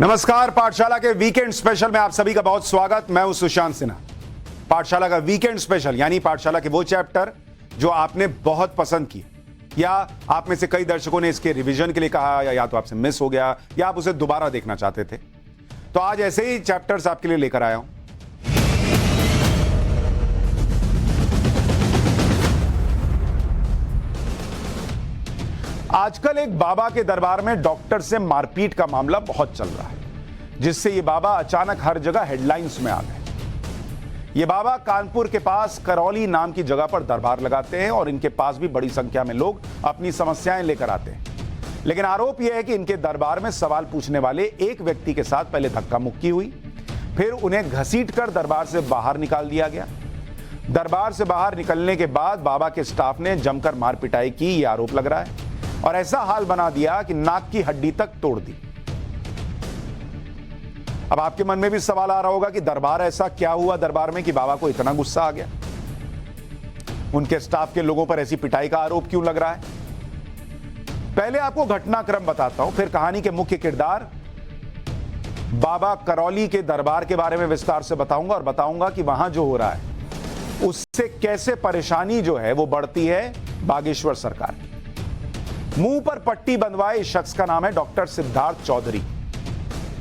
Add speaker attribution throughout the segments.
Speaker 1: नमस्कार। पाठशाला के वीकेंड स्पेशल में आप सभी का बहुत स्वागत। मैं हूं सुशांत सिन्हा। पाठशाला का वीकेंड स्पेशल यानी पाठशाला के वो चैप्टर जो आपने बहुत पसंद किए, या आप में से कई दर्शकों ने इसके रिवीजन के लिए कहा, या तो आपसे मिस हो गया, या आप उसे दोबारा देखना चाहते थे। तो आज ऐसे ही चैप्टर्स आपके लिए लेकर आया हूं। आजकल एक बाबा के दरबार में डॉक्टर से मारपीट का मामला बहुत चल रहा है, जिससे ये बाबा अचानक हर जगह हेडलाइंस में आ गए। ये बाबा कानपुर के पास करौली नाम की जगह पर दरबार लगाते हैं और इनके पास भी बड़ी संख्या में लोग अपनी समस्याएं लेकर आते हैं। लेकिन आरोप यह है कि इनके दरबार में सवाल पूछने वाले एक व्यक्ति के साथ पहले धक्का मुक्की हुई, फिर उन्हें घसीटकर दरबार से बाहर निकाल दिया गया। दरबार से बाहर निकलने के बाद बाबा के स्टाफ ने जमकर मार पिटाई की, यह आरोप लग रहा है, और ऐसा हाल बना दिया कि नाक की हड्डी तक तोड़ दी। अब आपके मन में भी सवाल आ रहा होगा कि दरबार ऐसा क्या हुआ दरबार में कि बाबा को इतना गुस्सा आ गया, उनके स्टाफ के लोगों पर ऐसी पिटाई का आरोप क्यों लग रहा है। पहले आपको घटनाक्रम बताता हूं, फिर कहानी के मुख्य किरदार बाबा करौली के दरबार के बारे में विस्तार से बताऊंगा, और बताऊंगा कि वहां जो हो रहा है उससे कैसे परेशानी जो है वो बढ़ती है बागेश्वर सरकार की। मुंह पर पट्टी बंधवाए इस शख्स का नाम है डॉक्टर सिद्धार्थ चौधरी।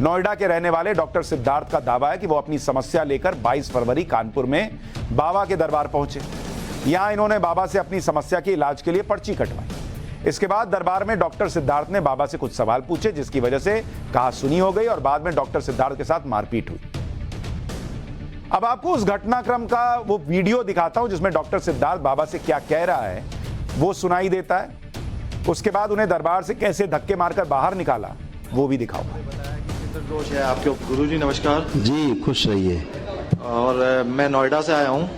Speaker 1: नोएडा के रहने वाले डॉक्टर सिद्धार्थ का दावा है कि वो अपनी समस्या लेकर 22 फरवरी कानपुर में बाबा के दरबार पहुंचे। यहां इन्होंने बाबा से अपनी समस्या के इलाज के लिए पर्ची कटवाई। इसके बाद दरबार में डॉक्टर सिद्धार्थ ने बाबा से कुछ सवाल पूछे, जिसकी वजह से कहा सुनी हो गई और बाद में डॉक्टर सिद्धार्थ के साथ मारपीट हुई। अब आपको उस घटनाक्रम का वो वीडियो दिखाता हूं जिसमें डॉक्टर सिद्धार्थ बाबा से क्या कह रहा है वो सुनाई देता है। उसके बाद उन्हें दरबार से कैसे धक्के मारकर बाहर निकाला वो भी दिखाऊंगा।
Speaker 2: दोष है आपके गुरुजी, नमस्कार
Speaker 3: जी, खुश रहिए।
Speaker 2: और मैं नोएडा से आया हूँ।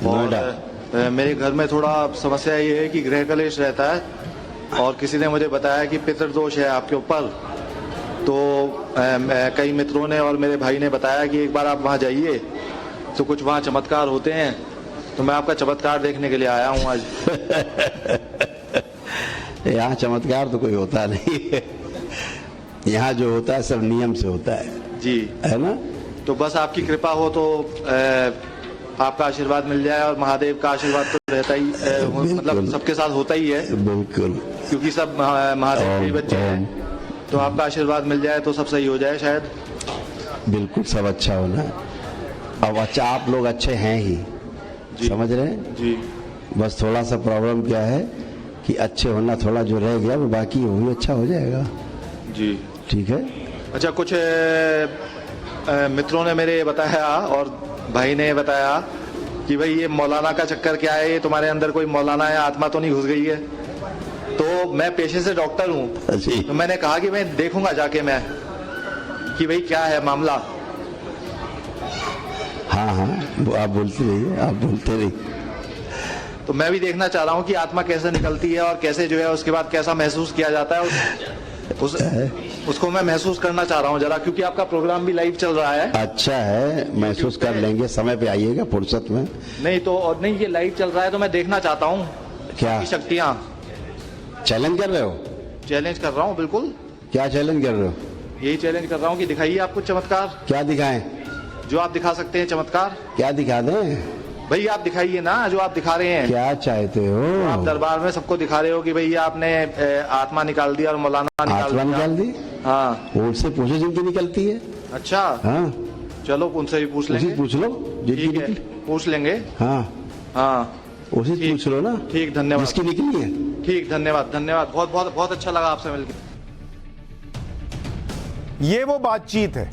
Speaker 3: नोएडा
Speaker 2: मेरे घर में थोड़ा समस्या ये है कि गृह कलेश रहता है, और किसी ने मुझे बताया कि पितृदोष है आपके ऊपर। तो कई मित्रों ने और मेरे भाई ने बताया कि एक बार आप वहाँ जाइए तो कुछ वहाँ चमत्कार होते हैं। तो मैं आपका चमत्कार देखने के लिए आया हूँ आज।
Speaker 3: यहाँ चमत्कार तो कोई होता नहीं है। यहाँ जो होता है सब नियम से होता है
Speaker 2: जी,
Speaker 3: है ना।
Speaker 2: तो बस आपकी कृपा हो तो आपका आशीर्वाद मिल जाए, और महादेव का आशीर्वाद तो रहता ही मतलब सबके साथ होता ही है,
Speaker 3: बिल्कुल,
Speaker 2: क्योंकि सब महादेव के बच्चे हैं। तो आपका आशीर्वाद मिल जाए तो सब सही हो जाए शायद।
Speaker 3: बिल्कुल, सब अच्छा होना। अब अच्छा, आप लोग अच्छे हैं ही, समझ रहे हैं
Speaker 2: जी।
Speaker 3: बस थोड़ा सा प्रॉब्लम क्या है कि अच्छे होना थोड़ा जो रह गया वो बाकी वो भी अच्छा हो जाएगा
Speaker 2: जी।
Speaker 3: ठीक है।
Speaker 2: अच्छा, कुछ मित्रों ने मेरे बताया और भाई ने बताया कि भाई ये मौलाना का चक्कर क्या है, ये तुम्हारे अंदर कोई मौलाना या आत्मा तो नहीं घुस गई है। तो मैं पेशे से डॉक्टर हूँ, तो मैंने कहा कि मैं देखूंगा जाके मैं कि भाई क्या है मामला।
Speaker 3: हाँ हाँ, आप बोलते रहिए, आप बोलते रहिए।
Speaker 2: तो मैं भी देखना चाह रहा हूँ कि आत्मा कैसे निकलती है और कैसे जो है उसके बाद कैसा महसूस किया जाता है उसको मैं महसूस करना चाह रहा हूँ जरा, क्योंकि आपका प्रोग्राम भी लाइव चल रहा है।
Speaker 3: अच्छा है, महसूस कर लेंगे, समय पे आइएगा फुर्सत में।
Speaker 2: नहीं तो, और नहीं, ये लाइव चल रहा है तो मैं देखना चाहता हूँ
Speaker 3: क्या
Speaker 2: शक्तियाँ।
Speaker 3: चैलेंज कर रहे हो?
Speaker 2: चैलेंज कर रहा हूँ, बिल्कुल।
Speaker 3: क्या चैलेंज कर रहे हो?
Speaker 2: यही चैलेंज कर रहा हूँ कि दिखाइए आप कुछ चमत्कार।
Speaker 3: क्या दिखाएं?
Speaker 2: जो आप दिखा सकते हैं चमत्कार।
Speaker 3: क्या दिखा दें?
Speaker 2: भाई आप दिखाइए ना जो आप दिखा रहे हैं।
Speaker 3: क्या चाहते हो?
Speaker 2: आप दरबार में सबको दिखा रहे हो कि भैया आपने आत्मा निकाल दी और मौलाना
Speaker 3: निकाल दी।
Speaker 2: हाँ,
Speaker 3: उनसे पूछो जिनकी निकलती है।
Speaker 2: अच्छा,
Speaker 3: हाँ,
Speaker 2: चलो उनसे भी पूछ लेंगे।
Speaker 3: पूछ लो जिनकी निकली,
Speaker 2: पूछ लेंगे।
Speaker 3: हाँ
Speaker 2: हाँ,
Speaker 3: उसी से पूछ लो ना।
Speaker 2: ठीक, धन्यवाद।
Speaker 3: जिसकी निकली है।
Speaker 2: ठीक, धन्यवाद धन्यवाद, बहुत बहुत बहुत अच्छा लगा आपसे मिलकर।
Speaker 1: ये वो बातचीत है।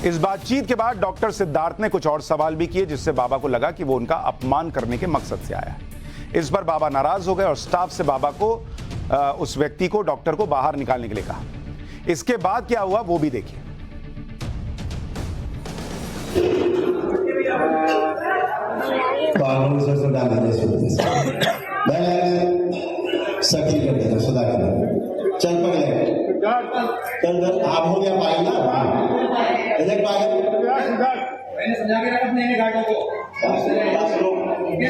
Speaker 1: इस बातचीत के बाद डॉक्टर सिद्धार्थ ने कुछ और सवाल भी किए, जिससे बाबा को लगा कि वो उनका अपमान करने के मकसद से आया है। इस पर बाबा नाराज हो गए और स्टाफ से बाबा को उस व्यक्ति को, डॉक्टर को, बाहर निकालने के लिए कहा। इसके बाद क्या हुआ वो भी देखिए।
Speaker 4: चल पकड़े, आप हो गया पाई ना, मैंने समझा के रखा अपने घाटों को।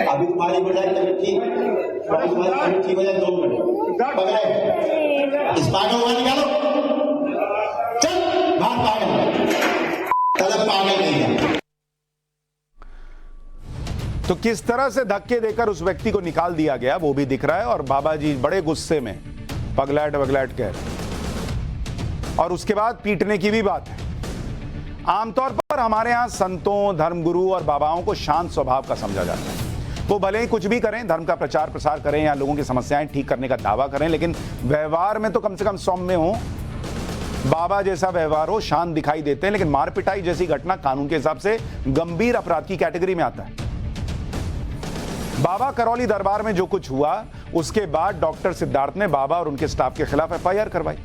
Speaker 4: अभी तुम्हारी बजाय ठीक हो जाए 2 मिनट। पकड़े, इस पागल को निकालो, चल।
Speaker 1: तो किस तरह से धक्के देकर उस व्यक्ति को निकाल दिया गया वो भी दिख रहा है, और बाबा जी बड़े गुस्से में पगलैट वगलैट कह रहे हैं। और उसके बाद पीटने की भी बात है। आमतौर पर हमारे यहाँ संतों, धर्मगुरु और बाबाओं को शांत स्वभाव का समझा जाता है। वो भले ही कुछ भी करें, धर्म का प्रचार प्रसार करें या लोगों की समस्याएं ठीक करने का दावा करें, लेकिन व्यवहार में तो कम से कम सौम्य हो, बाबा जैसा व्यवहार हो, शांत दिखाई देते हैं। लेकिन मार पिटाई जैसी घटना कानून के हिसाब से गंभीर अपराध की कैटेगरी में आता है। बाबा करौली दरबार में जो कुछ हुआ, उसके बाद डॉक्टर सिद्धार्थ ने बाबा और उनके स्टाफ के खिलाफ एफआईआर करवाई।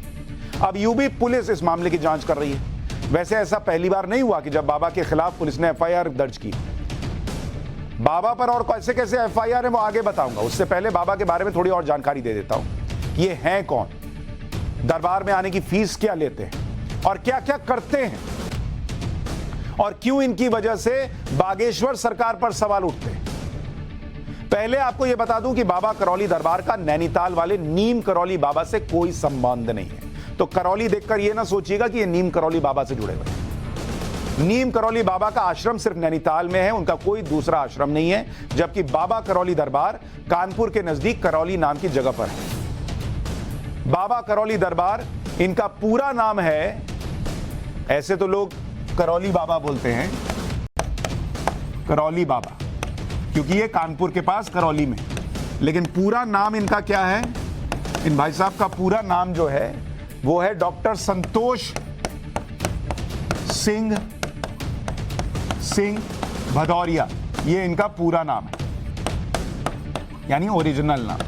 Speaker 1: अब यूपी पुलिस इस मामले की जांच कर रही है। वैसे ऐसा पहली बार नहीं हुआ कि जब बाबा के खिलाफ पुलिस ने एफआईआर दर्ज की। बाबा पर और कैसे कैसे एफआईआर है वो आगे बताऊंगा। उससे पहले बाबा के बारे में थोड़ी और जानकारी दे देता हूं। ये हैं कौन, दरबार में आने की फीस क्या लेते हैं और क्या क्या करते हैं, और क्यों इनकी वजह से बागेश्वर सरकार पर सवाल उठते हैं। पहले आपको यह बता दूं कि बाबा करौली दरबार का नैनीताल वाले नीम करौली बाबा से कोई संबंध नहीं है। तो करौली देखकर यह ना सोचिएगा कि ये नीम करौली बाबा से जुड़े हुए हैं। नीम करौली बाबा का आश्रम सिर्फ नैनीताल में है, उनका कोई दूसरा आश्रम नहीं है। जबकि बाबा करौली दरबार कानपुर के नजदीक करौली नाम की जगह पर है। बाबा करौली दरबार, इनका पूरा नाम है, ऐसे तो लोग करौली बाबा बोलते हैं, करौली बाबा, क्योंकि ये कानपुर के पास करौली में, लेकिन पूरा नाम इनका क्या है? इन भाई साहब का पूरा नाम जो है वो है डॉक्टर संतोष सिंह भदौरिया। ये इनका पूरा नाम है, यानी ओरिजिनल नाम।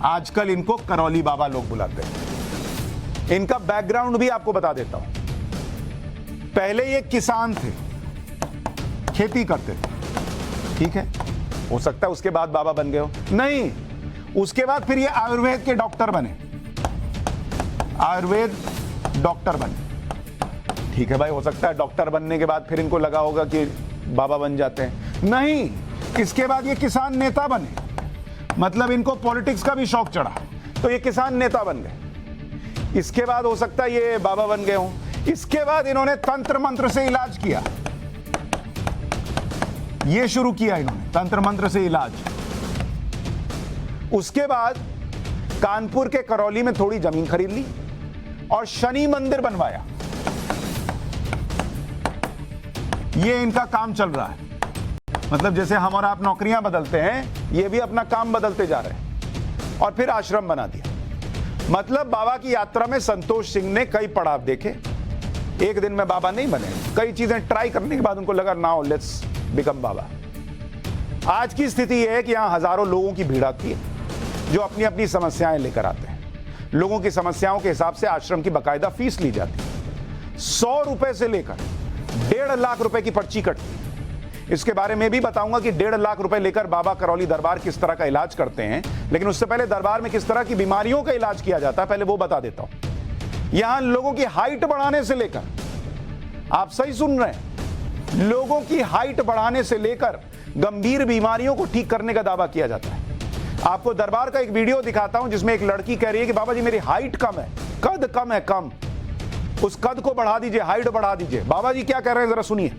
Speaker 1: आजकल इनको करौली बाबा लोग बुलाते हैं। इनका बैकग्राउंड भी आपको बता देता हूं। पहले ये किसान थे, खेती करते थे, ठीक है, हो सकता है उसके बाद बाबा बन गए हो, नहीं, उसके बाद फिर ये आयुर्वेद के डॉक्टर बने, आयुर्वेद डॉक्टर बने, ठीक है भाई, हो सकता है डॉक्टर बनने के बाद फिर इनको लगा होगा कि बाबा बन जाते हैं, नहीं, इसके बाद ये किसान नेता बने, मतलब इनको पॉलिटिक्स का भी शौक चढ़ा तो ये किसान नेता बन गए। इसके बाद हो सकता है ये बाबा बन गए हों। इसके बाद इन्होंने तंत्र मंत्र से इलाज किया, ये शुरू किया इन्होंने, तंत्र मंत्र से इलाज। उसके बाद कानपुर के करौली में थोड़ी जमीन खरीद ली और शनि मंदिर बनवाया। ये इनका काम चल रहा है। मतलब जैसे हम और आप नौकरियां बदलते हैं, ये भी अपना काम बदलते जा रहे हैं। और फिर आश्रम बना दिया। मतलब बाबा की यात्रा में संतोष सिंह ने कई पड़ाव देखे। एक दिन में बाबा नहीं बने, कई चीजें ट्राई करने के बाद उनको लगा नाउ लेट्स बिकम बाबा। आज की स्थिति यह है कि यहां हजारों लोगों की भीड़ आती है जो अपनी अपनी समस्याएं लेकर आते हैं। लोगों की समस्याओं के हिसाब से आश्रम की बाकायदा फीस ली जाती है। 100 रुपए से लेकर 1.5 लाख रुपए की पर्ची कटती है। इसके बारे में भी बताऊंगा कि 1.5 लाख रुपए लेकर बाबा करौली दरबार किस तरह का इलाज करते हैं। लेकिन उससे पहले दरबार में किस तरह की बीमारियों का इलाज किया जाता है, पहले वो बता देता हूं। यहां लोगों की हाइट बढ़ाने से लेकर, आप सही सुन रहे हैं, लोगों की हाइट बढ़ाने से लेकर गंभीर बीमारियों को ठीक करने का दावा किया जाता है। आपको दरबार का एक वीडियो दिखाता हूं जिसमें एक लड़की कह रही है कि बाबा जी मेरी हाइट कम है, कद कम है, कम, उस कद को बढ़ा दीजिए, हाइट बढ़ा दीजिए। बाबा जी क्या कह रहे हैं जरा सुनिए।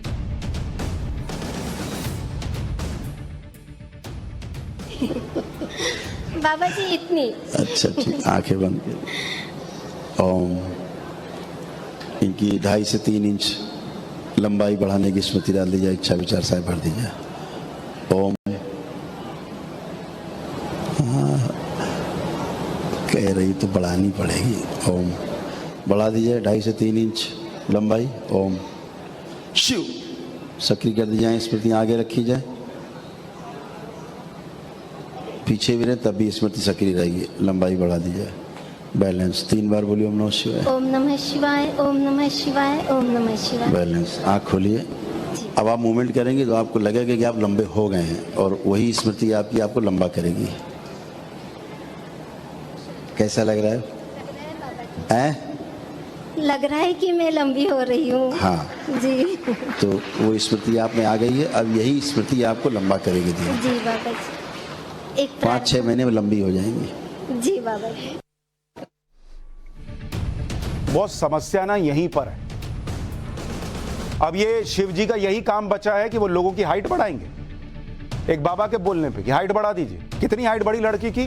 Speaker 5: बाबा जी इतनी।
Speaker 3: अच्छा ठीक, आंखें बंद कर। ओम। इनकी 2.5 से 3 इंच लंबाई बढ़ाने की स्मृति डाल दी जाए, इच्छा विचार साहब भर दी जाए। ओम। हाँ, कह रही तो बढ़ानी पड़ेगी। ओम बढ़ा दीजिए, 2.5 से 3 इंच लंबाई। ओम शिव सक्रिय कर दी जाए, स्मृति आगे रखी जाए, पीछे भी रहे तब भी स्मृति सक्रिय रहेगी, लंबाई बढ़ा दी जाए। बैलेंस 3 बार बोलिए, ओम नमः शिवाय,
Speaker 5: ओम नमः शिवाय, ओम नमः शिवाय, ओम नमः शिवाय।
Speaker 3: बैलेंस। आँख खोलिए। अब आप मूवमेंट करेंगे तो आपको लगेगा कि आप लंबे हो गए हैं और वही स्मृति आपकी आपको लंबा करेगी। कैसा लग रहा है?
Speaker 5: लग रहा है कि मैं लंबी हो रही हूँ।
Speaker 3: हाँ
Speaker 5: जी।
Speaker 3: तो वो स्मृति आप में आ गई है, अब यही स्मृति आपको लंबा करेगी।
Speaker 5: जी बाबा जी। एक
Speaker 3: 5-6 महीने में लंबी हो जाएंगी।
Speaker 5: जी बाबा जी।
Speaker 1: बहुत समस्या ना यहीं पर है। अब ये शिव जी का यही काम बचा है कि वो लोगों की हाइट बढ़ाएंगे। एक बाबा के बोलने पे कि हाइट बढ़ा दीजिए। कितनी हाइट बढ़ी लड़की की?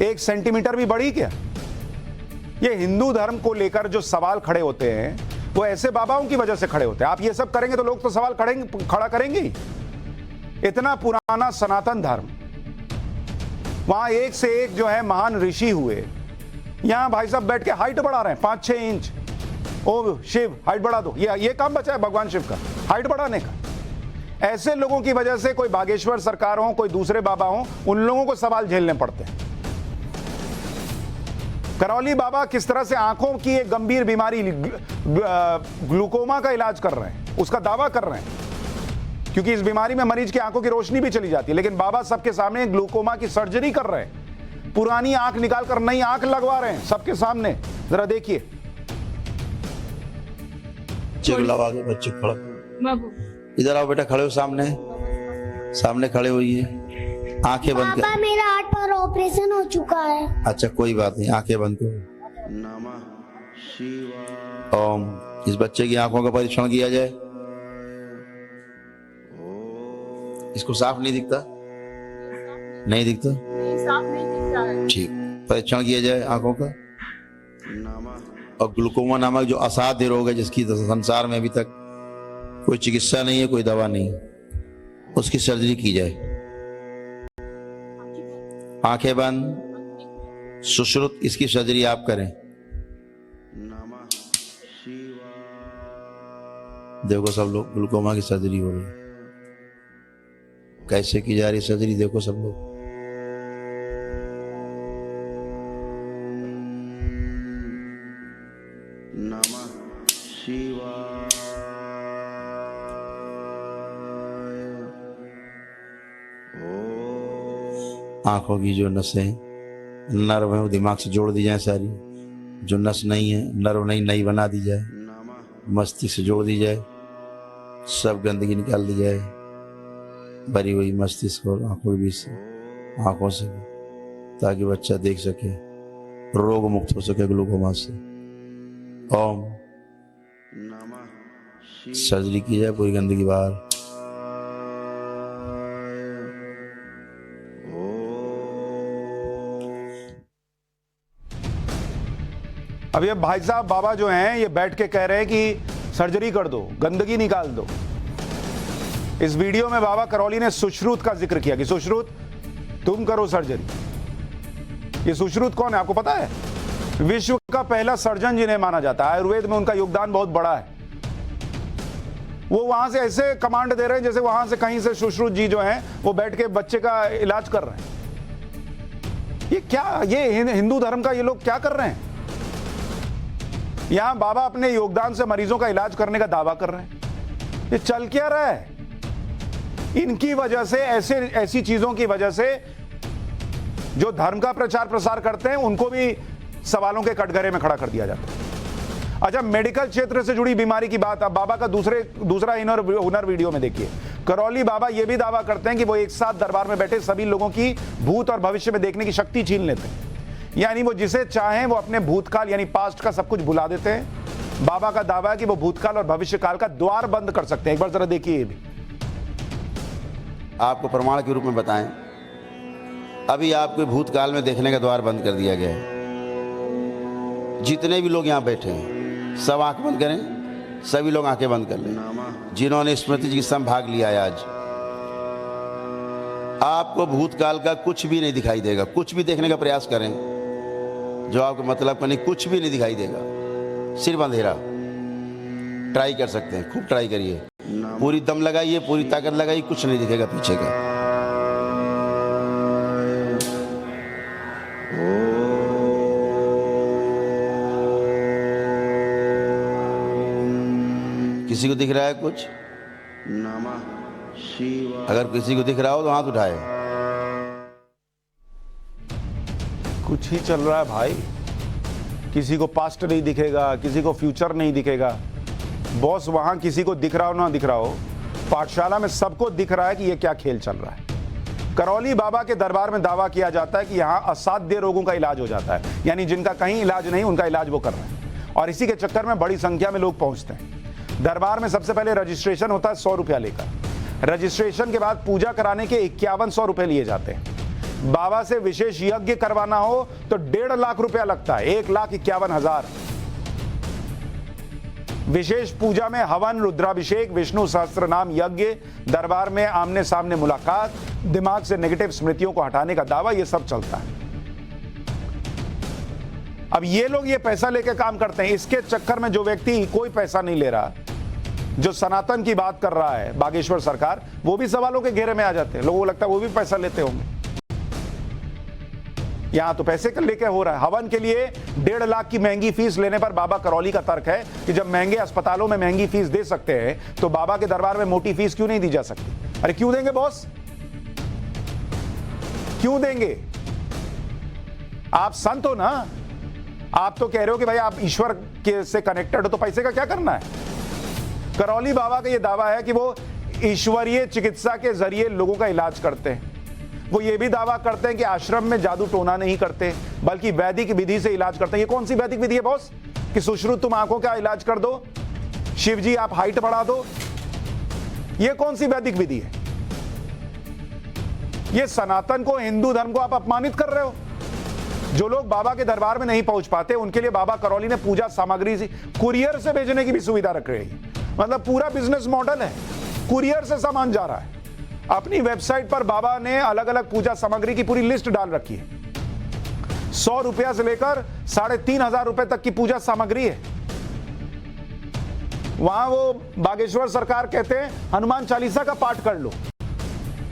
Speaker 1: 1 सेंटीमीटर भी बढ़ी क्या? ये हिंदू धर्म को लेकर जो सवाल खड़े होते हैं वो ऐसे बाबाओं की वजह से खड़े होते हैं। आप ये सब करेंगे तो लोग तो सवाल खड़ा करेंगे ही। इतना पुराना सनातन धर्म, वहां एक से एक जो है महान ऋषि हुए, यहां भाई साहब बैठ के हाइट बढ़ा रहे हैं 5-6 इंच। ओ शिव हाइट बढ़ा दो, ये काम बचा है भगवान शिव का, हाइट बढ़ाने का। ऐसे लोगों की वजह से कोई बागेश्वर सरकार हो, कोई दूसरे बाबा हो, उन लोगों को सवाल झेलने पड़ते हैं। करौली बाबा किस तरह से आंखों की एक गंभीर बीमारी ग्लूकोमा का इलाज कर रहे हैं, उसका दावा कर रहे हैं, क्योंकि इस बीमारी में मरीज की आंखों की रोशनी भी चली जाती है। लेकिन बाबा सबके सामने ग्लूकोमा की सर्जरी कर रहे हैं, पुरानी आंख निकाल कर नई आंख लगवा रहे हैं सबके सामने। जरा देखिए,
Speaker 3: बच्चे खड़ा, इधर आओ बेटा, खड़े हो, सामने खड़े होइए, आंखें बंद कर।
Speaker 5: पापा मेरा 8 बार ऑपरेशन हो चुका है।
Speaker 3: अच्छा कोई बात नहीं, आंखें बंद करो। नमः शिवाय। ओम। इस बच्चे की आंखों का परीक्षण किया जाए। इसको साफ नहीं दिखता? नहीं दिखता?
Speaker 6: साफ नहीं दिखता है।
Speaker 3: ठीक, परीक्षण किया जाए आंखों का। और ग्लूकोमा नामक जो असाध्य रोग है, जिसकी संसार में अभी तक कोई चिकित्सा नहीं है, कोई दवा नहीं, उसकी सर्जरी की जाए। आंखें बंद, सुश्रुत, इसकी सर्जरी आप करें। देखो सब लोग, ग्लूकोमा की सर्जरी हो रही है। कैसे की जा रही सर्जरी देखो सब लोग। नमः शिवाय। आंखों की जो नसें नर्व है वो दिमाग से जोड़ दी जाए सारी, जो नस नहीं है, नर्व नई बना दी जाए, मस्तिष्क से जोड़ दी जाए, सब गंदगी निकाल दी जाए, भरी हुई मस्तिष्क और आंखों के बीच से, आंखों से, ताकि बच्चा देख सके, रोग मुक्त हो सके ग्लूकोमा से। ओम। सर्जरी की जाए, पूरी गंदगी बाहर।
Speaker 1: अब ये भाई साहब बाबा जो हैं ये बैठ के कह रहे हैं कि सर्जरी कर दो, गंदगी निकाल दो। इस वीडियो में बाबा करौली ने सुश्रुत का जिक्र किया कि सुश्रुत तुम करो सर्जरी। ये सुश्रुत कौन है आपको पता है? विश्व का पहला सर्जन जिन्हें माना जाता है, आयुर्वेद में उनका योगदान बहुत बड़ा है। वो वहां से ऐसे कमांड दे रहे हैं जैसे वहां से कहीं से सुश्रुत जी जो हैं वो बैठ के बच्चे का इलाज कर रहे हैं। ये क्या, ये हिंदू धर्म का ये लोग क्या कर रहे हैं? यहां बाबा अपने योगदान से मरीजों का इलाज करने का दावा कर रहे हैं। ये चल क्या रहा है? इनकी वजह से, ऐसी चीजों की वजह से जो धर्म का प्रचार प्रसार करते हैं उनको भी सवालों के कटघरे में खड़ा कर दिया जाता है। अच्छा, मेडिकल क्षेत्र से जुड़ी बीमारी की बात अब बाबा का दूसरा हुनर वीडियो में देखिए। करौली बाबा यह भी दावा करते हैं कि वो एक साथ दरबार में बैठे सभी लोगों की भूत और भविष्य में देखने की शक्ति छीन लेते हैं। यानी वो जिसे चाहें वो अपने भूतकाल यानी पास्ट का सब कुछ भुला देते हैं। बाबा का दावा है कि वो भूतकाल और भविष्य काल का द्वार बंद कर सकते हैं। एक बार जरा देखिए ये भी।
Speaker 3: आपको प्रमाण के रूप में बताएं, अभी आपको भूतकाल में देखने का द्वार बंद कर दिया गया है। जितने भी लोग यहाँ बैठे हैं सब आंख बंद करें, सभी लोग आंखें बंद कर लें जिन्होंने स्मृति चिकित्सा में भाग लिया है। आज आपको भूतकाल का कुछ भी नहीं दिखाई देगा। कुछ भी देखने का प्रयास करें जो आपको मतलब का नहीं, कुछ भी नहीं दिखाई देगा, सिर्फ अंधेरा। ट्राई कर सकते हैं, खूब ट्राई करिए, पूरी दम लगाइए, पूरी ताकत लगाइए, कुछ नहीं दिखेगा पीछे का। किसी को दिख रहा है कुछ? नमः शिवाय। अगर किसी को दिख रहा हो तो हाथ उठाए।
Speaker 1: कुछ ही चल रहा है भाई। किसी को पास्ट नहीं दिखेगा, किसी को फ्यूचर नहीं दिखेगा। बॉस वहां किसी को दिख रहा हो ना दिख रहा हो, पाठशाला में सबको दिख रहा है कि ये क्या खेल चल रहा है। करौली बाबा के दरबार में दावा किया जाता है कि यहाँ असाध्य रोगों का इलाज हो जाता है, यानी जिनका कहीं इलाज नहीं उनका इलाज वो कर रहे हैं। और इसी के चक्कर में बड़ी संख्या में लोग पहुंचते हैं। दरबार में सबसे पहले रजिस्ट्रेशन होता है 100 रुपया लेकर। रजिस्ट्रेशन के बाद पूजा कराने के 5100 रुपए लिए जाते हैं। बाबा से विशेष यज्ञ करवाना हो तो 1.5 लाख रुपया लगता है, 1,51,000। विशेष पूजा में हवन, रुद्राभिषेक, विष्णु सहस्त्र नाम यज्ञ, दरबार में आमने सामने मुलाकात, दिमाग से नेगेटिव स्मृतियों को हटाने का दावा, यह सब चलता है। अब ये लोग ये पैसा लेके काम करते हैं। इसके चक्कर में जो व्यक्ति कोई पैसा नहीं ले रहा, जो सनातन की बात कर रहा है बागेश्वर सरकार, वो भी सवालों के घेरे में आ जाते हैं। लोगों को लगता है वो भी पैसा लेते होंगे। यहां तो पैसे लेके हो रहा है। हवन के लिए 1.5 लाख की महंगी फीस लेने पर बाबा करौली का तर्क है कि जब महंगे अस्पतालों में महंगी फीस दे सकते हैं तो बाबा के दरबार में मोटी फीस क्यों नहीं दी जा सकती? अरे क्यों देंगे बॉस, क्यों देंगे? आप संत हो ना, आप तो कह रहे हो कि भाई आप ईश्वर के से कनेक्टेड हो, तो पैसे का क्या करना है? करौली बाबा का यह दावा है कि वो ईश्वरीय चिकित्सा के जरिए लोगों का इलाज करते हैं। वो ये भी दावा करते हैं कि आश्रम में जादू टोना नहीं करते, बल्कि वैदिक विधि से इलाज करते हैं। ये कौन सी वैदिक विधि है बॉस कि सुश्रुत तुम आंखों का इलाज कर दो, शिव जी आप हाइट बढ़ा दो? ये कौन सी वैदिक विधि है? ये सनातन को, हिंदू धर्म को आप अपमानित कर रहे हो। जो लोग बाबा के दरबार में नहीं पहुंच पाते उनके लिए बाबा करौली ने पूजा सामग्री कुरियर से भेजने की भी सुविधा रख रही है। मतलब पूरा बिजनेस मॉडल है, कुरियर से सामान जा रहा है। अपनी वेबसाइट पर बाबा ने अलग अलग पूजा सामग्री की पूरी लिस्ट डाल रखी है। 100 रुपया से लेकर 3,500 रुपए तक की पूजा सामग्री है। वहां वो बागेश्वर सरकार कहते हैं हनुमान चालीसा का पाठ कर लो,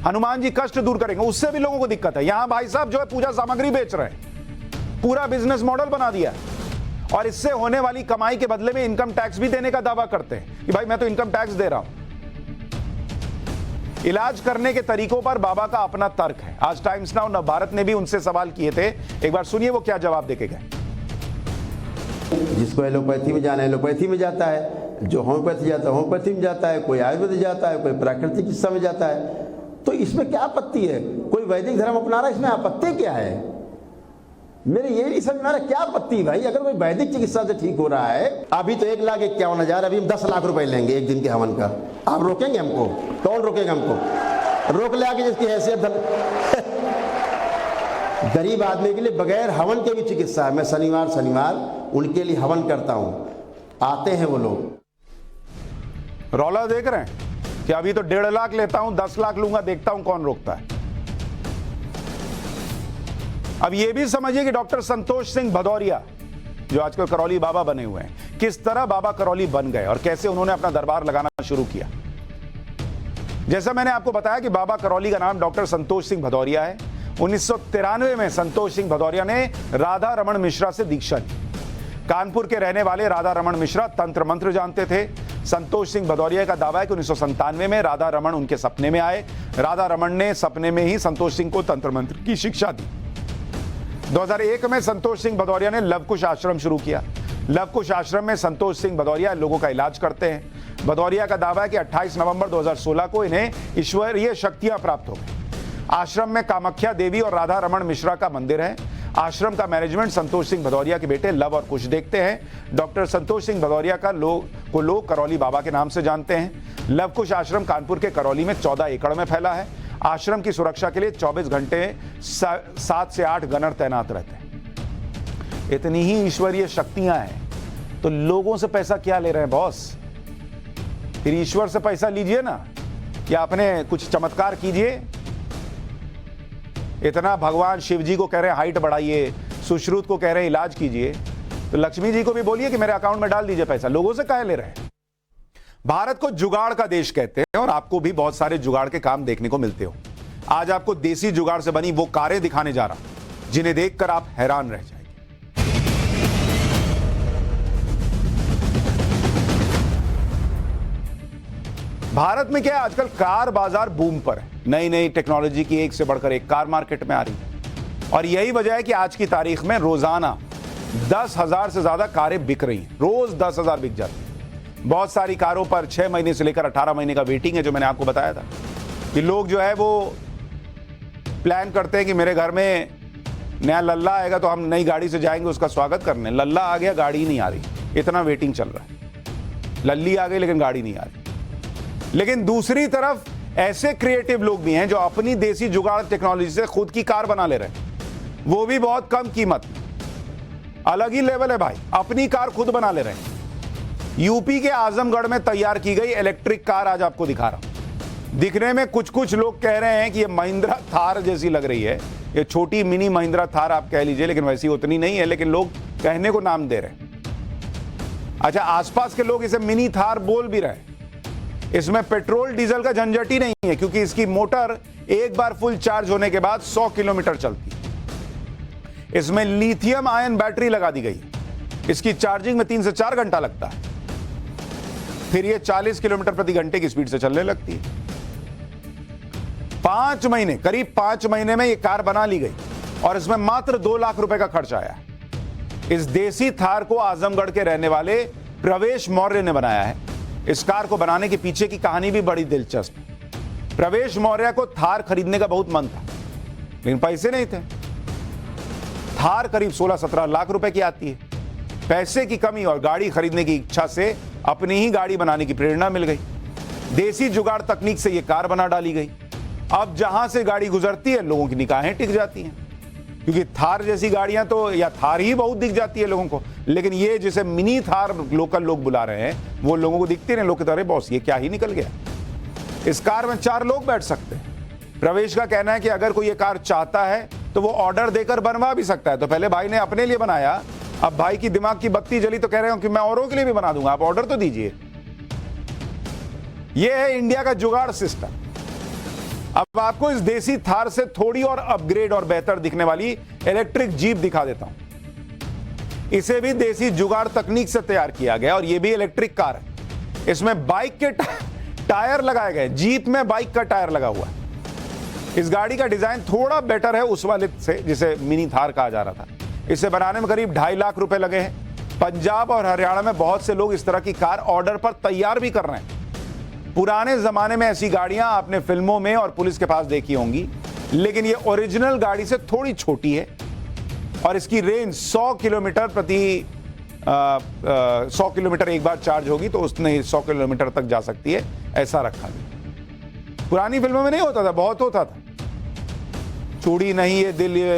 Speaker 1: हनुमान जी कष्ट दूर करेंगे। उससे भी लोगों को दिक्कत है। यहां भाई साहब जो है पूजा सामग्री बेच रहे हैं, पूरा बिजनेस मॉडल बना दिया और इससे होने वाली कमाई के बदले में इनकम टैक्स भी देने का दावा करते हैं कि भाई मैं तो इनकम टैक्स दे रहा हूं। इलाज करने के तरीकों पर बाबा का अपना तर्क है। आज टाइम्स नाउ नवभारत ने भी उनसे सवाल किए थे, एक बार सुनिए वो क्या जवाब देके गए।
Speaker 3: जिसको एलोपैथी में जाना है एलोपैथी में जाता है, जो होम्योपैथी जाता है होम्योपैथी में जाता है, कोई आयुर्वेद जाता है, कोई प्राकृतिक चिकित्सा में जाता है। तो इसमें क्या आपत्ति है? कोई वैदिक धर्म अपना रहा है, इसमें आपत्ति क्या है? मेरे ये नहीं समझ में आ रहा क्या आपत्ति भाई? अगर कोई वैदिक चिकित्सा से ठीक हो रहा है, अभी तो 1,51,000, अभी हम 10 लाख रुपए लेंगे एक दिन के हवन का। आप रोकेंगे हमको? कौन रोकेगा हमको? रोक ले आके जिसकी हैसियत गरीब आदमी के लिए बगैर हवन के भी चिकित्सा है। मैं शनिवार उनके लिए हवन करता हूं, आते हैं वो लोग।
Speaker 1: रौला देख रहे हैं कि अभी तो 1.5 लाख लेता हूं, 10 लाख लूंगा, देखता हूं कौन रोकता है। अब यह भी समझिए कि डॉक्टर संतोष सिंह भदौरिया जो आजकल करौली बाबा बने हुए हैं, किस तरह बाबा करौली बन गए और कैसे उन्होंने अपना दरबार लगाना शुरू किया। जैसा मैंने आपको बताया कि बाबा करौली का नाम डॉक्टर संतोष सिंह भदौरिया है। 1993 में संतोष सिंह भदौरिया ने राधा रमन मिश्रा से दीक्षा ली। कानपुर के रहने वाले राधा रमन मिश्रा तंत्र मंत्र जानते थे। संतोष सिंह भदौरिया का दावा है कि 1997 में राधा रमन उनके सपने में आए। राधा रमन ने सपने में ही संतोष सिंह को तंत्र मंत्र की शिक्षा दी। 2001 में संतोष सिंह भदौरिया ने लवकुश आश्रम शुरू किया। लवकुश आश्रम में संतोष सिंह भदौरिया लोगों का इलाज करते हैं। भदौरिया का दावा है कि 28 नवंबर 2016 को इन्हें ईश्वरीय शक्तियां प्राप्त हो गई। आश्रम में कामाख्या देवी और राधा रमन मिश्रा का मंदिर है। आश्रम का मैनेजमेंट संतोष सिंह भदौरिया के बेटे लव और कुश देखते हैं। डॉक्टर संतोष सिंह भदौरिया का लोग करौली बाबा के नाम से जानते हैं। लवकुश आश्रम कानपुर के करौली में 14 एकड़ में फैला है। आश्रम की सुरक्षा के लिए 24 घंटे 7 से 8 गनर तैनात रहते हैं। इतनी ही ईश्वरीय शक्तियां हैं तो लोगों से पैसा क्या ले रहे हैं बॉस? फिर ईश्वर से पैसा लीजिए ना, या अपने कुछ चमत्कार कीजिए। इतना भगवान शिव जी को कह रहे हैं हाइट बढ़ाइए, सुश्रुत को कह रहे हैं इलाज कीजिए, तो लक्ष्मी जी को भी बोलिए कि मेरे अकाउंट में डाल दीजिए पैसा। लोगों से काहे ले रहे हैं? भारत को जुगाड़ का देश कहते हैं और आपको भी बहुत सारे जुगाड़ के काम देखने को मिलते हो। आज आपको देसी जुगाड़ से बनी वो कारें दिखाने जा रहा हूं जिन्हें देखकर आप हैरान रह जाएंगे। भारत में क्या है, आजकल कार बाजार बूम पर है। नई नई टेक्नोलॉजी की एक से बढ़कर एक कार मार्केट में आ रही है और यही वजह है कि आज की तारीख में रोजाना 10,000 से ज्यादा कारें बिक रही हैं। रोज 10,000 बिक जाती है। बहुत सारी कारों पर 6 महीने से लेकर 18 महीने का वेटिंग है, जो मैंने आपको बताया था कि लोग जो है वो प्लान करते हैं कि मेरे घर में नया लल्ला आएगा तो हम नई गाड़ी से जाएंगे उसका स्वागत करने। लल्ला आ गया, गाड़ी नहीं आ रही, इतना वेटिंग चल रहा है। लल्ली आ गई लेकिन गाड़ी नहीं आ रही। लेकिन दूसरी तरफ ऐसे क्रिएटिव लोग भी हैं जो अपनी देसी जुगाड़ टेक्नोलॉजी से खुद की कार बना ले रहे हैं, वो भी बहुत कम कीमत में। अलग ही लेवल है भाई, अपनी कार खुद बना ले रहे हैं। यूपी के आजमगढ़ में तैयार की गई इलेक्ट्रिक कार आज आपको दिखा रहा हूं। दिखने में कुछ लोग कह रहे हैं कि ये महिंद्रा थार जैसी लग रही है, ये छोटी मिनी महिंद्रा थार आप कह लीजिए, लेकिन वैसी उतनी नहीं है, लेकिन लोग कहने को नाम दे रहे हैं। अच्छा, आसपास के लोग इसे मिनी थार बोल भी रहे हैं। इसमें पेट्रोल डीजल का झंझट ही नहीं है, क्योंकि इसकी मोटर एक बार फुल चार्ज होने के बाद 100 किलोमीटर चलती है। इसमें लिथियम आयन बैटरी लगा दी गई, इसकी चार्जिंग में 3 से 4 घंटा लगता है, फिर ये 40 किलोमीटर प्रति घंटे की स्पीड से चलने लगती है। 5 महीने, करीब 5 महीने में ये कार बना ली गई और इसमें मात्र 2 लाख रुपए का खर्च आया। इस देसी थार को आजमगढ़ के रहने वाले प्रवेश मौर्य ने बनाया है। इस कार को बनाने के पीछे की कहानी भी बड़ी दिलचस्प है। प्रवेश मौर्य को थार खरीदने का बहुत मन था, लेकिन पैसे नहीं थे। थार करीब 16-17 लाख रुपए की आती है। पैसे की कमी और गाड़ी खरीदने की इच्छा से अपनी ही गाड़ी बनाने की प्रेरणा मिल गई। देसी जुगाड़ तकनीक से यह कार बना डाली गई। अब जहां से गाड़ी गुजरती है, लोगों की निगाहें टिक जाती हैं, क्योंकि थार जैसी गाड़ियां तो, या थार ही बहुत दिख जाती है लोगों को, लेकिन ये जिसे मिनी थार लोकल लोग बुला रहे हैं, वो लोगों को दिखती नहीं। लोग कहते हैं, बॉस ये क्या ही निकल गया। इस कार में 4 लोग बैठ सकते हैं। प्रवेश का कहना है कि अगर कोई ये कार चाहता है तो वो ऑर्डर देकर बनवा भी सकता है। तो पहले भाई ने अपने लिए बनाया, अब भाई की दिमाग की बत्ती जली तो कह रहे हो कि मैं औरों के लिए भी बना दूंगा, आप ऑर्डर तो दीजिए। यह है इंडिया का जुगाड़ सिस्टम। अब आपको इस देसी थार से थोड़ी और अपग्रेड और बेहतर दिखने वाली इलेक्ट्रिक जीप दिखा देता हूं। इसे भी देसी जुगाड़ तकनीक से तैयार किया गया और यह भी इलेक्ट्रिक कार है। इसमें बाइक के टायर लगाए गए, जीप में बाइक का टायर लगा हुआ है। इस गाड़ी का डिजाइन थोड़ा बेटर है उस वाले से जिसे मिनी थार कहा जा रहा था। इसे बनाने में करीब 2.5 लाख रुपए लगे हैं। पंजाब और हरियाणा में बहुत से लोग इस तरह की कार ऑर्डर पर तैयार भी कर रहे हैं। पुराने जमाने में ऐसी गाड़ियां आपने फिल्मों में और पुलिस के पास देखी होंगी, लेकिन ये ओरिजिनल गाड़ी से थोड़ी छोटी है और इसकी रेंज 100 किलोमीटर प्रति 100 किलोमीटर एक बार चार्ज होगी तो उसने 100 किलोमीटर तक जा सकती है, ऐसा रखा गया। पुरानी फिल्मों में नहीं होता था, बहुत होता था, चूड़ी नहीं ये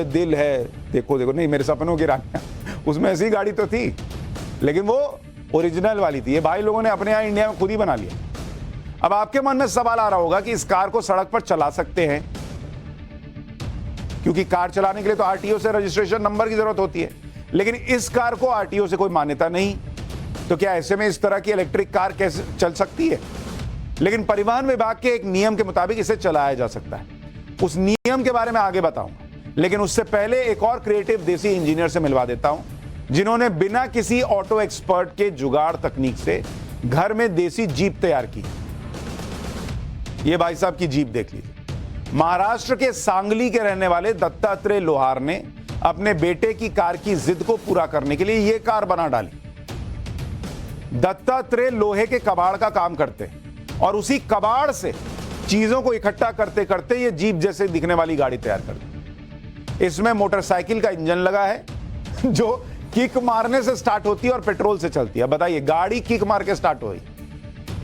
Speaker 1: दिल है, देखो देखो, नहीं मेरे सपनों की रानियां, उसमें ऐसी गाड़ी तो थी, लेकिन वो ओरिजिनल वाली थी। ये भाई लोगों ने अपने यहां इंडिया में खुद ही बना लिया। अब आपके मन में सवाल आ रहा होगा कि इस कार को सड़क पर चला सकते हैं, क्योंकि कार चलाने के लिए तो आरटीओ से रजिस्ट्रेशन नंबर की जरूरत होती है, लेकिन इस कार को आरटीओ से कोई मान्यता नहीं, तो क्या ऐसे में इस तरह की इलेक्ट्रिक कार कैसे चल सकती है? लेकिन परिवहन विभाग के एक नियम के मुताबिक इसे चलाया जा सकता है। उस नियम के बारे में आगे बताऊंगा, लेकिन उससे पहले एक और क्रिएटिव देसी इंजीनियर से मिलवा देता हूं, जिन्होंने बिना किसी ऑटो एक्सपर्ट के जुगाड़ तकनीक से घर में देसी जीप तैयार की। ये भाई साहब की जीप देख लीजिए। महाराष्ट्र के सांगली के रहने वाले दत्तात्रेय लोहार ने अपने बेटे की कार की जिद को पूरा करने के लिए यह कार बना डाली। दत्तात्रेय लोहे के कबाड़ का काम करते हैं और उसी कबाड़ से चीजों को इकट्ठा करते करते ये जीप जैसे दिखने वाली गाड़ी तैयार कर दी। इसमें मोटरसाइकिल का इंजन लगा है जो किक मारने से स्टार्ट होती है और पेट्रोल से चलती है। बताइए, गाड़ी किक मार के स्टार्ट हुई।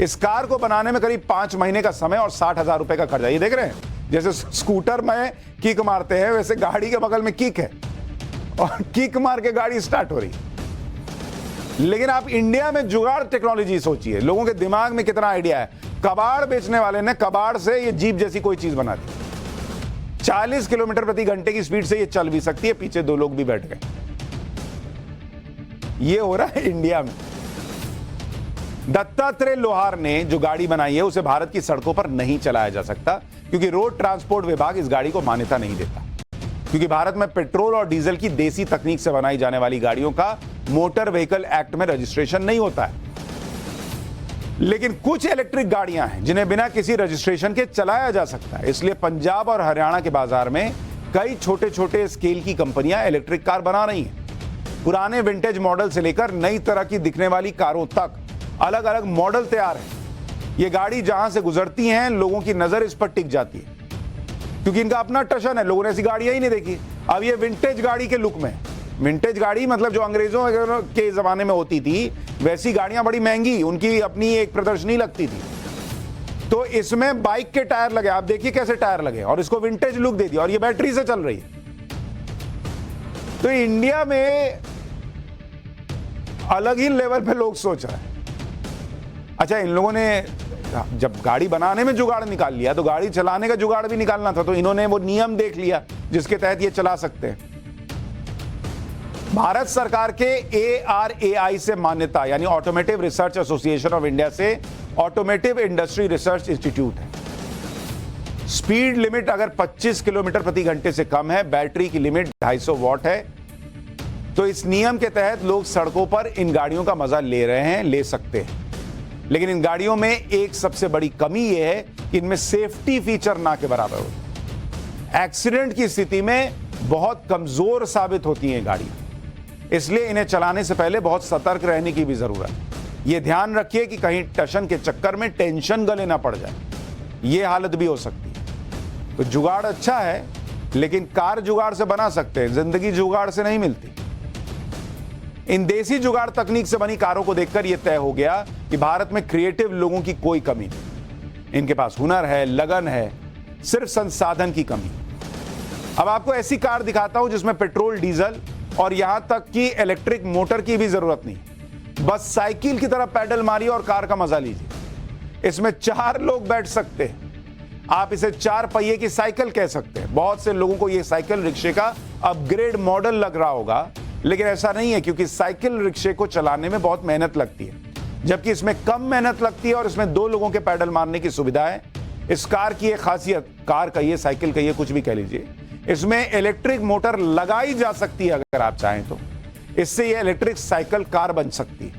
Speaker 1: इस कार को बनाने में करीब 5 महीने का समय और 60,000 रुपए का खर्चा। ये देख रहे हैं, जैसे स्कूटर में किक मारते हैं वैसे गाड़ी के बगल में किक है और किक मार के गाड़ी स्टार्ट हो रही है। लेकिन आप इंडिया में जुगाड़ टेक्नोलॉजी सोचिए, लोगों के दिमाग में कितना आइडिया है। कबाड़ बेचने वाले ने कबाड़ से ये जीप जैसी कोई चीज बना दी। 40 किलोमीटर प्रति घंटे की स्पीड से ये चल भी सकती है। पीछे 2 लोग भी बैठ गए। ये हो रहा है इंडिया में। दत्तात्रेय लोहार ने जो गाड़ी बनाई है उसे भारत की सड़कों पर नहीं चलाया जा सकता, क्योंकि रोड ट्रांसपोर्ट विभाग इस गाड़ी को मान्यता नहीं देता, क्योंकि भारत में पेट्रोल और डीजल की देसी तकनीक से बनाई जाने वाली गाड़ियों का मोटर व्हीकल एक्ट में रजिस्ट्रेशन नहीं होता है। लेकिन कुछ इलेक्ट्रिक गाड़ियां हैं जिन्हें बिना किसी रजिस्ट्रेशन के चलाया जा सकता है। इसलिए पंजाब और हरियाणा के बाजार में कई छोटे छोटे स्केल की कंपनियां इलेक्ट्रिक कार बना रही हैं। पुराने विंटेज मॉडल से लेकर नई तरह की दिखने वाली कारों तक अलग अलग मॉडल तैयार है। ये गाड़ी जहां से गुजरती हैं, लोगों की नजर इस पर टिक जाती है, क्योंकि इनका अपना टशन है। लोगों ने ऐसी गाड़ियां ही नहीं देखी। अब ये विंटेज गाड़ी के लुक में, विंटेज गाड़ी मतलब जो अंग्रेजों के जमाने में होती थी, वैसी गाड़ियां बड़ी महंगी, उनकी अपनी एक प्रदर्शनी लगती थी। तो इसमें बाइक के टायर लगे, आप देखिए कैसे टायर लगे, और इसको विंटेज लुक दे दिया, और ये बैटरी से चल रही है। तो इंडिया में अलग ही लेवल पे लोग सोच रहे हैं। अच्छा, इन लोगों ने जब गाड़ी बनाने में जुगाड़ निकाल लिया तो गाड़ी चलाने का जुगाड़ भी निकालना था, तो इन्होंने वो नियम देख लिया जिसके तहत ये चला सकते हैं। भारत सरकार के ARAI से मान्यता, यानी automotive research association of India से ऑटोमोटिव इंडस्ट्री रिसर्च इंस्टीट्यूट है। स्पीड लिमिट अगर 25 किलोमीटर प्रति घंटे से कम है, बैटरी की लिमिट 250 वॉट है, तो इस नियम के तहत लोग सड़कों पर इन गाड़ियों का मजा ले रहे हैं, ले सकते हैं। लेकिन इन गाड़ियों में एक सबसे बड़ी कमी यह है कि इनमें सेफ्टी फीचर ना के बराबर होते हैं। एक्सीडेंट की स्थिति में बहुत कमजोर साबित होती हैं गाड़ियां, इसलिए इन्हें चलाने से पहले बहुत सतर्क रहने की भी जरूरत है। यह ध्यान रखिए कि कहीं टशन के चक्कर में टेंशन गले ना पड़ जाए, यह हालत भी हो सकती है। तो जुगाड़ अच्छा है, लेकिन कार जुगाड़ से बना सकते हैं, जिंदगी जुगाड़ से नहीं मिलती। इन देसी जुगाड़ तकनीक से बनी कारों को देखकर यह तय हो गया कि भारत में क्रिएटिव लोगों की कोई कमी नहीं। इनके पास हुनर है, लगन है, सिर्फ संसाधन की कमी। अब आपको ऐसी कार दिखाता हूं जिसमें पेट्रोल, डीजल और यहां तक कि इलेक्ट्रिक मोटर की भी जरूरत नहीं। बस साइकिल की तरह पैडल मारिए और कार का मजा लीजिए। इसमें 4 लोग बैठ सकते हैं। आप इसे 4 पहिए की साइकिल कह सकते हैं। बहुत से लोगों को यह साइकिल रिक्शे का अपग्रेड मॉडल लग रहा होगा, लेकिन ऐसा नहीं है, क्योंकि साइकिल रिक्शे को चलाने में बहुत मेहनत लगती है, जबकि इसमें कम मेहनत लगती है और इसमें 2 लोगों के पैडल मारने की सुविधा है। इस कार की एक खासियत, कार कहिए, साइकिल कहिए, कुछ भी कह लीजिए, इसमें इलेक्ट्रिक मोटर लगाई जा सकती है अगर आप चाहें तो। इससे यह इलेक्ट्रिक साइकिल कार बन सकती है।